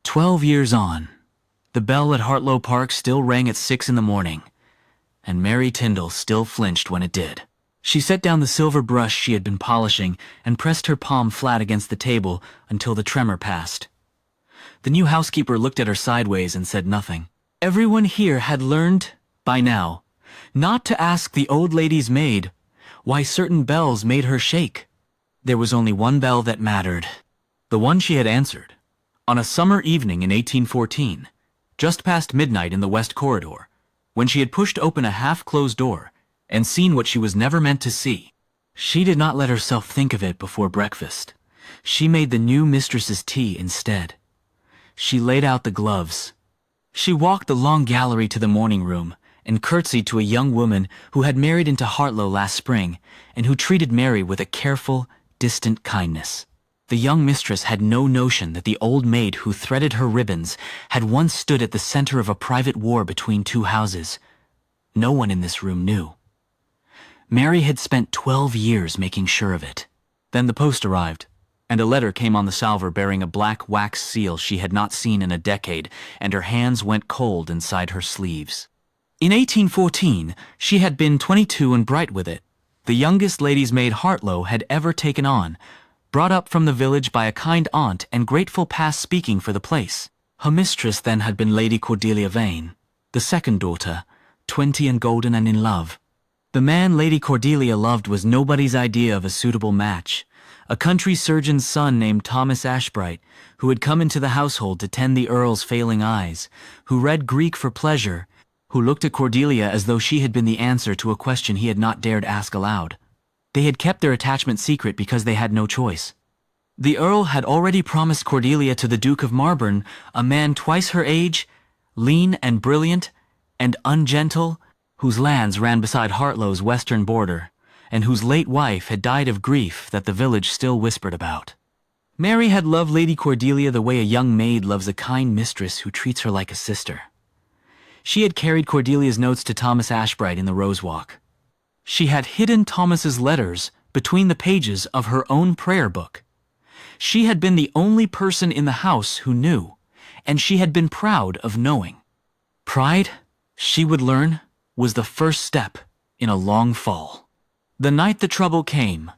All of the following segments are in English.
12 years on, the bell at Hartlow Park still rang at 6 in the morning, and Mary Tyndall still flinched when it did. She set down the silver brush she had been polishing and pressed her palm flat against the table until the tremor passed. The new housekeeper looked at her sideways and said nothing. Everyone here had learned, by now, not to ask the old lady's maid why certain bells made her shake. There was only one bell that mattered, the one she had answered, on a summer evening in 1814, just past midnight in the West Corridor, when she had pushed open a half-closed door and seen what she was never meant to see. She did not let herself think of it before breakfast. She made the new mistress's tea instead. She laid out the gloves. She walked the long gallery to the morning room and curtsied to a young woman who had married into Hartlow last spring and who treated Mary with a careful, distant kindness. The young mistress had no notion that the old maid who threaded her ribbons had once stood at the center of a private war between two houses. No one in this room knew. Mary had spent 12 years making sure of it. Then the post arrived, and a letter came on the salver bearing a black wax seal she had not seen in a decade, and her hands went cold inside her sleeves. In 1814, she had been 22 and bright with it, the youngest lady's maid Hartlow had ever taken on, brought up from the village by a kind aunt and grateful past speaking for the place. Her mistress then had been Lady Cordelia Vane, the second daughter, 20 and golden and in love. The man Lady Cordelia loved was nobody's idea of a suitable match, a country surgeon's son named Thomas Ashbright, who had come into the household to tend the Earl's failing eyes, who read Greek for pleasure, who looked at Cordelia as though she had been the answer to a question he had not dared ask aloud. They had kept their attachment secret because they had no choice. The Earl had already promised Cordelia to the Duke of Marburn, a man twice her age, lean and brilliant, and ungentle, whose lands ran beside Hartlow's western border, and whose late wife had died of grief that the village still whispered about. Mary had loved Lady Cordelia the way a young maid loves a kind mistress who treats her like a sister. She had carried Cordelia's notes to Thomas Ashbright in the Rose Walk. She had hidden Thomas's letters between the pages of her own prayer book. She had been the only person in the house who knew, and she had been proud of knowing. Pride, she would learn, was the first step in a long fall. The night the trouble came,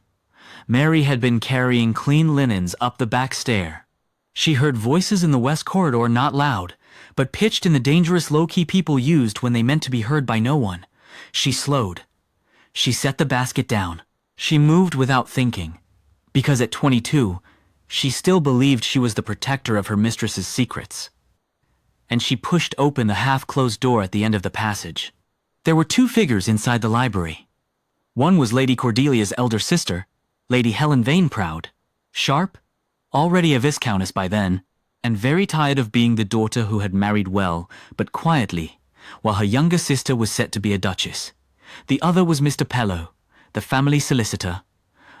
Mary had been carrying clean linens up the back stair. She heard voices in the West Corridor, not loud, but pitched in the dangerous low-key people used when they meant to be heard by no one. She slowed. She set the basket down. She moved without thinking, because at 22, she still believed she was the protector of her mistress's secrets. And she pushed open the half-closed door at the end of the passage. There were two figures inside the library. One was Lady Cordelia's elder sister, Lady Helen Vaneproud, sharp, already a viscountess by then, and very tired of being the daughter who had married well, but quietly, while her younger sister was set to be a duchess. The other was Mr. Pellow, the family solicitor,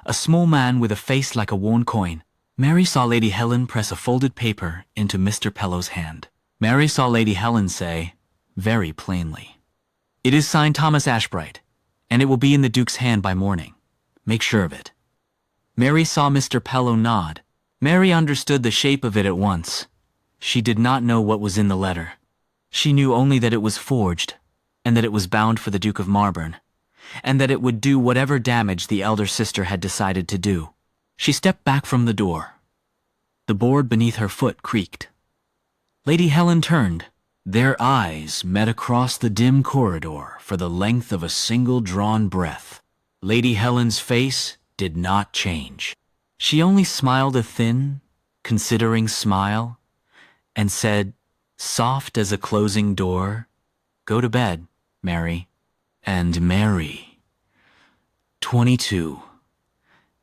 a small man with a face like a worn coin. Mary saw Lady Helen press a folded paper into Mr. Pellow's hand. Mary saw Lady Helen say, very plainly, "It is signed Thomas Ashbright, and it will be in the Duke's hand by morning. Make sure of it." Mary saw Mr. Pellow nod. Mary understood the shape of it at once. She did not know what was in the letter. She knew only that it was forged, and that it was bound for the Duke of Marburn, and that it would do whatever damage the elder sister had decided to do. She stepped back from the door. The board beneath her foot creaked. Lady Helen turned. Their eyes met across the dim corridor for the length of a single drawn breath. Lady Helen's face did not change. She only smiled a thin, considering smile, and said, soft as a closing door, "Go to bed, Mary." And Mary, 22,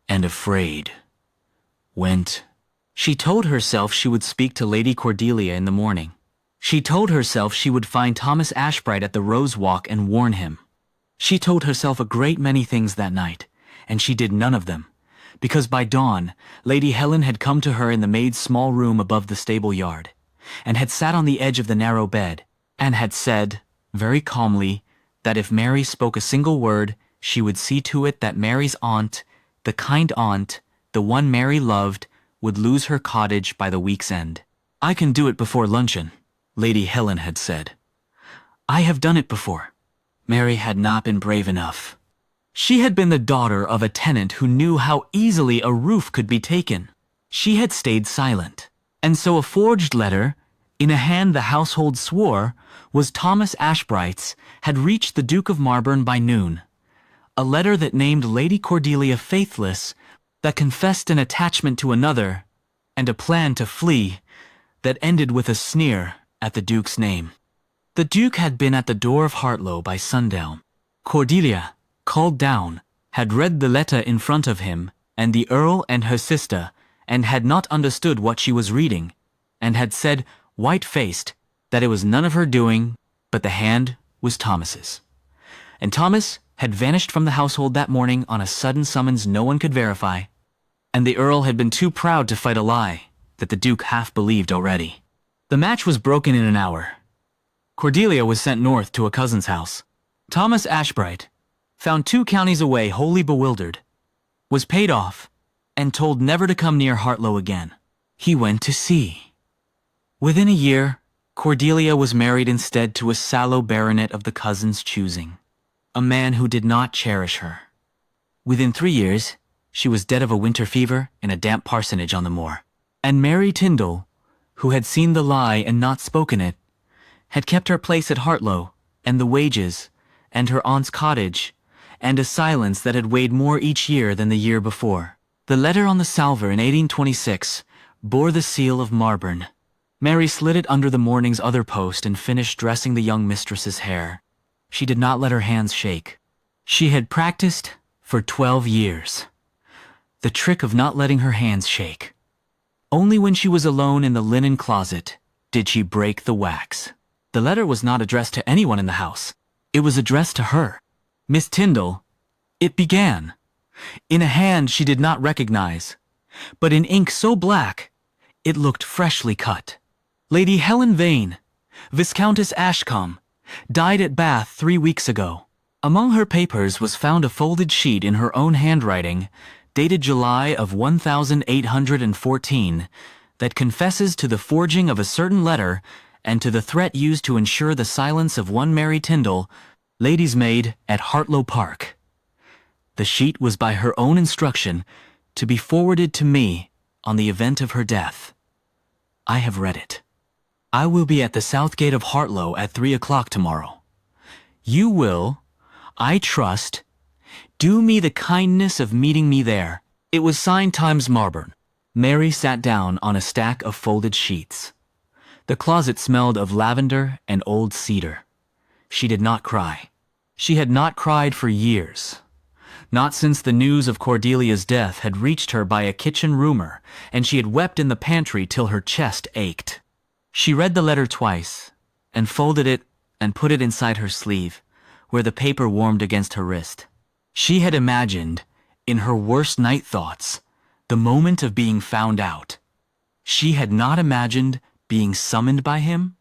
and afraid, went. She told herself she would speak to Lady Cordelia in the morning. She told herself she would find Thomas Ashbright at the Rose Walk and warn him. She told herself a great many things that night, and she did none of them, because by dawn, Lady Helen had come to her in the maid's small room above the stable yard, and had sat on the edge of the narrow bed, and had said, very calmly, that if Mary spoke a single word, she would see to it that Mary's aunt, the kind aunt, the one Mary loved, would lose her cottage by the week's end. I can do it before luncheon, Lady Helen had said. I have done it before. Mary had not been brave enough. She had been the daughter of a tenant who knew how easily a roof could be taken. She had stayed silent, and so a forged letter, in a hand the household swore was Thomas Ashbright's, had reached the Duke of Marburn by noon. A letter that named Lady Cordelia faithless, that confessed an attachment to another, and a plan to flee, that ended with a sneer at the Duke's name. The Duke had been at the door of Hartlow by sundown. Cordelia, called down, had read the letter in front of him and the Earl and her sister, and had not understood what she was reading, and had said, white-faced, that it was none of her doing, but the hand was Thomas's. And Thomas had vanished from the household that morning on a sudden summons no one could verify, and the Earl had been too proud to fight a lie that the Duke half believed already. The match was broken in an hour. Cordelia was sent north to a cousin's house. Thomas Ashbright, found 2 counties away wholly bewildered, was paid off, and told never to come near Hartlow again. He went to sea. Within a year, Cordelia was married instead to a sallow baronet of the cousin's choosing, a man who did not cherish her. Within 3 years, she was dead of a winter fever in a damp parsonage on the moor. And Mary Tyndall, who had seen the lie and not spoken it, had kept her place at Hartlow, and the wages, and her aunt's cottage, and a silence that had weighed more each year than the year before. The letter on the salver in 1826 bore the seal of Marburn. Mary slid it under the morning's other post and finished dressing the young mistress's hair. She did not let her hands shake. She had practiced for 12 years. The trick of not letting her hands shake. Only when she was alone in the linen closet did she break the wax. The letter was not addressed to anyone in the house. It was addressed to her. Miss Tyndall, it began, in a hand she did not recognize, but in ink so black it looked freshly cut. Lady Helen Vane, Viscountess Ashcombe, died at Bath 3 weeks ago. Among her papers was found a folded sheet in her own handwriting, dated July of 1814, that confesses to the forging of a certain letter and to the threat used to ensure the silence of one Mary Tyndall, lady's maid at Hartlow Park. The sheet was by her own instruction to be forwarded to me on the event of her death. I have read it. I will be at the south gate of Hartlow at 3 o'clock tomorrow. You will, I trust, do me the kindness of meeting me there. It was signed Times Marburn. Mary sat down on a stack of folded sheets. The closet smelled of lavender and old cedar. She did not cry. She had not cried for years. Not since the news of Cordelia's death had reached her by a kitchen rumor, and she had wept in the pantry till her chest ached. She read the letter twice, and folded it and put it inside her sleeve, where the paper warmed against her wrist. She had imagined, in her worst night thoughts, the moment of being found out. She had not imagined being summoned by him.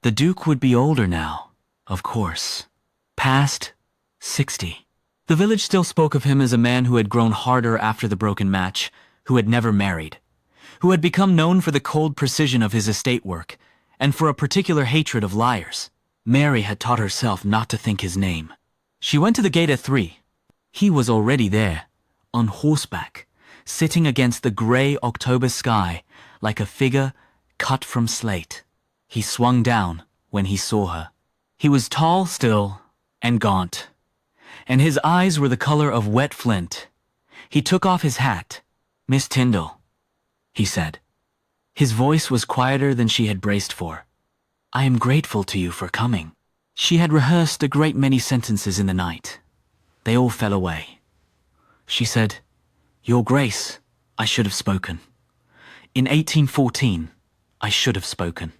The Duke would be older now, of course, past 60. The village still spoke of him as a man who had grown harder after the broken match, who had never married, who had become known for the cold precision of his estate work, and for a particular hatred of liars. Mary had taught herself not to think his name. She went to the gate at 3. He was already there, on horseback, sitting against the grey October sky like a figure cut from slate. He swung down when he saw her. He was tall still and gaunt, and his eyes were the color of wet flint. He took off his hat. "Miss Tyndall," he said. His voice was quieter than she had braced for. "I am grateful to you for coming." She had rehearsed a great many sentences in the night. They all fell away. She said, "Your Grace, I should have spoken. In 1814, I should have spoken."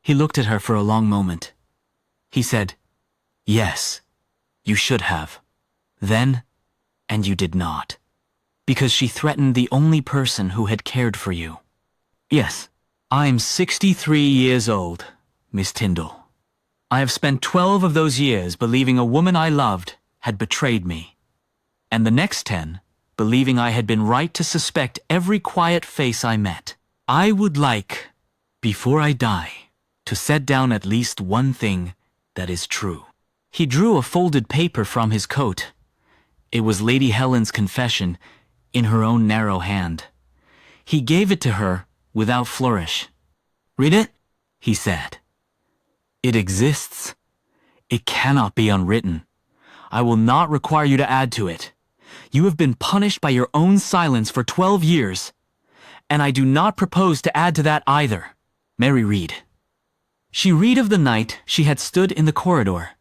He looked at her for a long moment. He said, "Yes, you should have. Then, and you did not. Because she threatened the only person who had cared for you. Yes, I'm 63 years old, Miss Tyndall. I have spent 12 of those years believing a woman I loved had betrayed me, and the next 10 believing I had been right to suspect every quiet face I met. I would like Before I die, to set down at least one thing that is true. He drew a folded paper from his coat. It was Lady Helen's confession in her own narrow hand. He gave it to her without flourish. "Read it," he said. "It exists. It cannot be unwritten. I will not require you to add to it. You have been punished by your own silence for 12 years, and I do not propose to add to that either." Mary read. She read of the night she had stood in the corridor.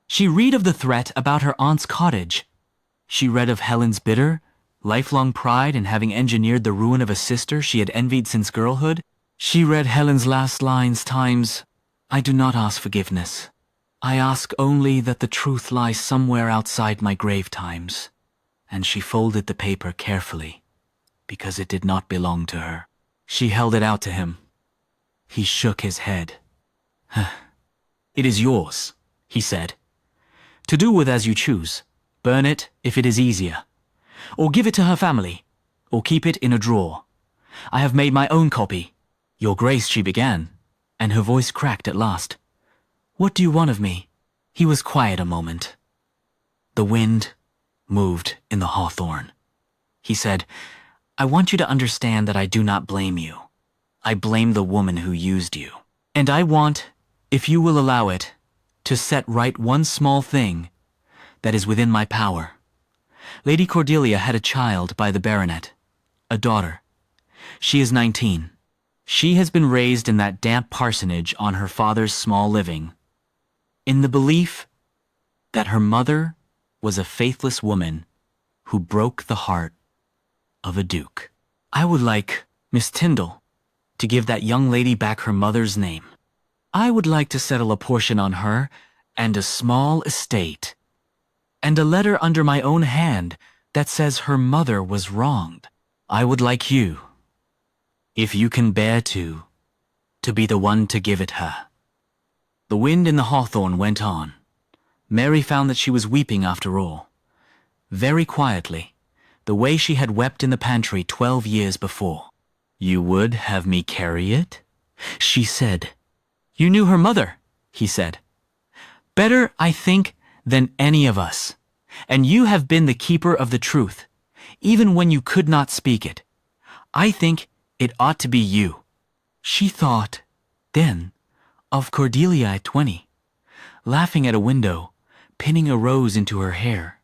She read of the threat about her aunt's cottage. She read of Helen's bitter, lifelong pride in having engineered the ruin of a sister she had envied since girlhood. She read Helen's last lines times, "I do not ask forgiveness. I ask only that the truth lies somewhere outside my grave times." And she folded the paper carefully, because it did not belong to her. She held it out to him. He shook his head. "It is yours," he said. "To do with as you choose. Burn it if it is easier. Or give it to her family. Or keep it in a drawer. I have made my own copy." "Your Grace," she began, and her voice cracked at last. "What do you want of me?" He was quiet a moment. The wind moved in the hawthorn. He said, "I want you to understand that I do not blame you. I blame the woman who used you. And I want, if you will allow it, to set right one small thing that is within my power. Lady Cordelia had a child by the baronet, a daughter. She is 19. She has been raised in that damp parsonage on her father's small living, in the belief that her mother was a faithless woman who broke the heart of a duke. I would like Miss Tyndall to give that young lady back her mother's name. I would like to settle a portion on her and a small estate, and a letter under my own hand that says her mother was wronged. I would like you, if you can bear to be the one to give it her." The wind in the hawthorn went on. Mary found that she was weeping after all. Very quietly, the way she had wept in the pantry 12 years before. "You would have me carry it?" she said. "You knew her mother," he said. "Better, I think, than any of us. And you have been the keeper of the truth, even when you could not speak it. I think it ought to be you." She thought, then, of Cordelia at 20, laughing at a window, pinning a rose into her hair.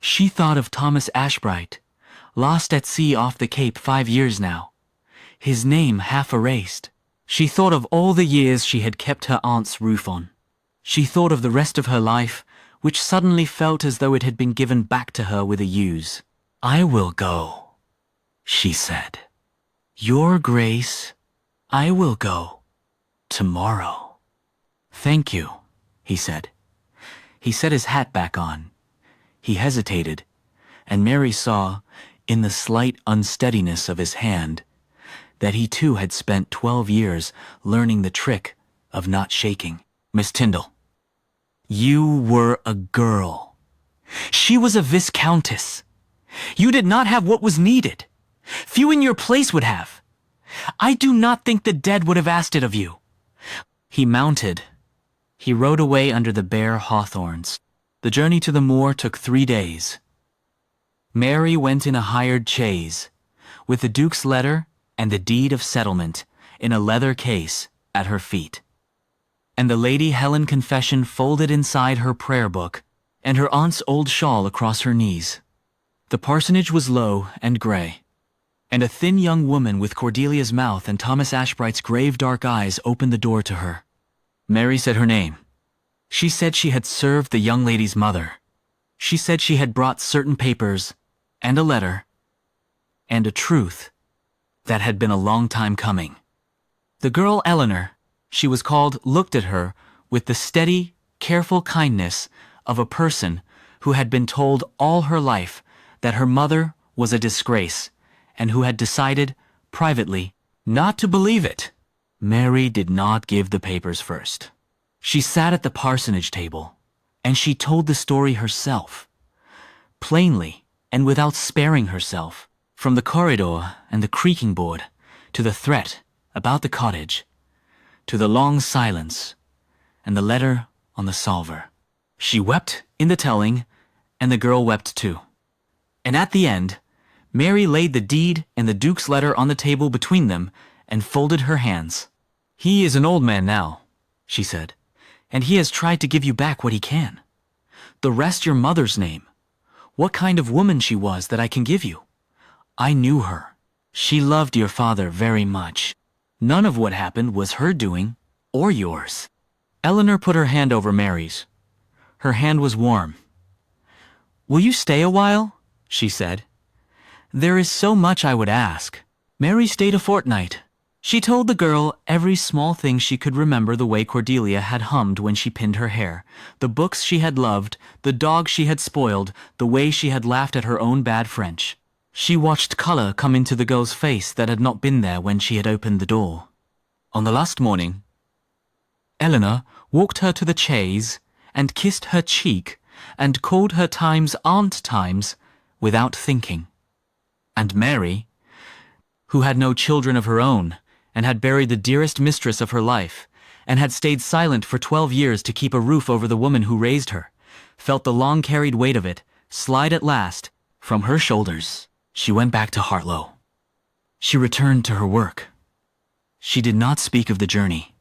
She thought of Thomas Ashbright, lost at sea off the Cape 5 years now, his name half erased. She thought of all the years she had kept her aunt's roof on. She thought of the rest of her life, which suddenly felt as though it had been given back to her with a use. "I will go," she said. "Your Grace, I will go tomorrow." "Thank you," he said. He set his hat back on. He hesitated, and Mary saw, in the slight unsteadiness of his hand, that he too had spent 12 years learning the trick of not shaking. "Miss Tyndall, you were a girl. She was a viscountess. You did not have what was needed. Few in your place would have. I do not think the dead would have asked it of you." He mounted. He rode away under the bare hawthorns. The journey to the moor took 3 days. Mary went in a hired chaise, with the Duke's letter and the deed of settlement in a leather case at her feet, and the Lady Helen confession folded inside her prayer book, and her aunt's old shawl across her knees. The parsonage was low and gray, and a thin young woman with Cordelia's mouth and Thomas Ashbright's grave dark eyes opened the door to her. Mary said her name. She said she had served the young lady's mother. She said she had brought certain papers, and a letter, and a truth that had been a long time coming. The girl Eleanor, she was called, looked at her with the steady, careful kindness of a person who had been told all her life that her mother was a disgrace, and who had decided, privately, not to believe it. Mary did not give the papers first. She sat at the parsonage table, and she told the story herself, plainly and without sparing herself, from the corridor and the creaking board to the threat about the cottage, to the long silence, and the letter on the salver. She wept in the telling, and the girl wept too. And at the end, Mary laid the deed and the Duke's letter on the table between them and folded her hands. "He is an old man now," she said, "and he has tried to give you back what he can. The rest your mother's name. What kind of woman she was that I can give you. I knew her. She loved your father very much. None of what happened was her doing, or yours." Eleanor put her hand over Mary's. Her hand was warm. "Will you stay a while?" she said. "There is so much I would ask." Mary stayed a fortnight. She told the girl every small thing she could remember, the way Cordelia had hummed when she pinned her hair, the books she had loved, the dog she had spoiled, the way she had laughed at her own bad French. She watched color come into the girl's face that had not been there when she had opened the door. On the last morning, Eleanor walked her to the chaise and kissed her cheek and called her times Aunt Times without thinking. And Mary, who had no children of her own and had buried the dearest mistress of her life and had stayed silent for 12 years to keep a roof over the woman who raised her, felt the long-carried weight of it slide at last from her shoulders. She went back to Hartlow. She returned to her work. She did not speak of the journey.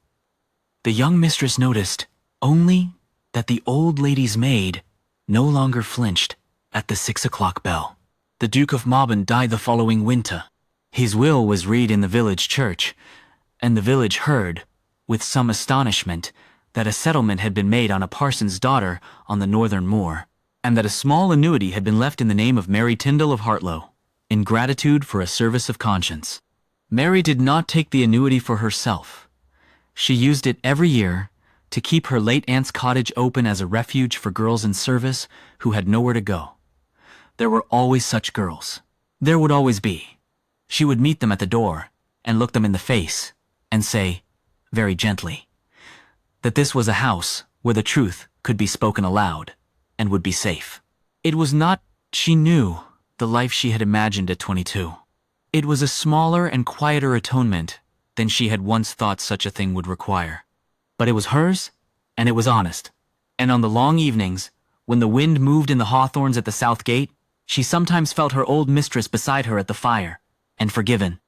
The young mistress noticed only that the old lady's maid no longer flinched at the 6 o'clock bell. The Duke of Mauban died the following winter. His will was read in the village church, and the village heard, with some astonishment, that a settlement had been made on a parson's daughter on the northern moor, and that a small annuity had been left in the name of Mary Tyndall of Hartlow, in gratitude for a service of conscience. Mary did not take the annuity for herself. She used it every year to keep her late aunt's cottage open as a refuge for girls in service who had nowhere to go. There were always such girls. There would always be. She would meet them at the door and look them in the face and say, very gently, that this was a house where the truth could be spoken aloud and would be safe. It was not, she knew, the life she had imagined at 22. It was a smaller and quieter atonement than she had once thought such a thing would require. But it was hers, and it was honest. And on the long evenings, when the wind moved in the hawthorns at the south gate, she sometimes felt her old mistress beside her at the fire, and forgiven.